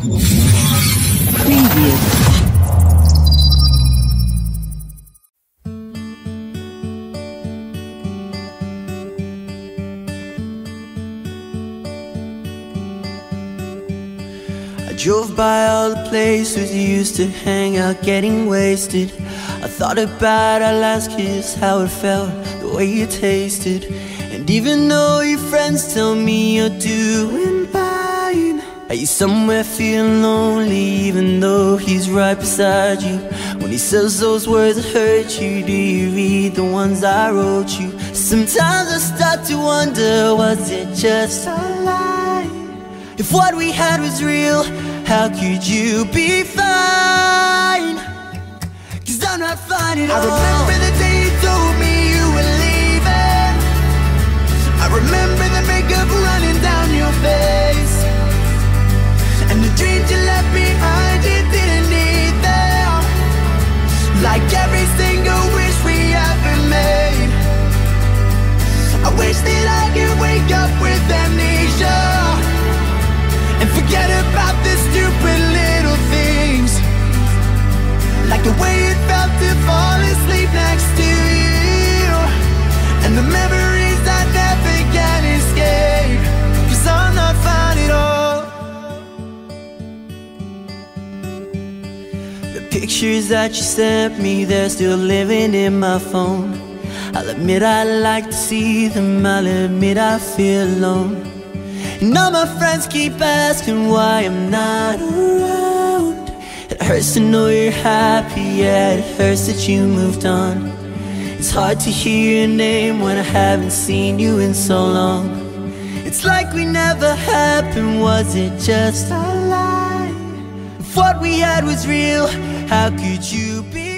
Preview. I drove by all the places you used to hang out getting wasted. I thought about our last kiss, how it felt, the way you tasted. And even though your friends tell me you're doing fine, are you somewhere feeling lonely even though he's right beside you? When he says those words that hurt you, do you read the ones I wrote you? Sometimes I start to wonder, was it just a lie? If what we had was real, how could you be fine? 'Cause I'm not fine at all. I remember the day you told me you were leaving. I remember the makeup running down your face, and the dreams you left behind, you didn't need them. Like every single wish we ever made. I wish that I could wake up with amnesia and forget about the stupid little things, like the way it felt to fall asleep next to you, and the memories I never can escape. 'Cause I'm not fine at all. The pictures that you sent me, they're still living in my phone. I'll admit I like to see them, I'll admit I feel alone. And all my friends keep asking why I'm not around. It hurts to know you're happy, yeah, it hurts that you moved on. It's hard to hear your name when I haven't seen you in so long. It's like we never happened, was it just a lie? If what we had was real, how could you be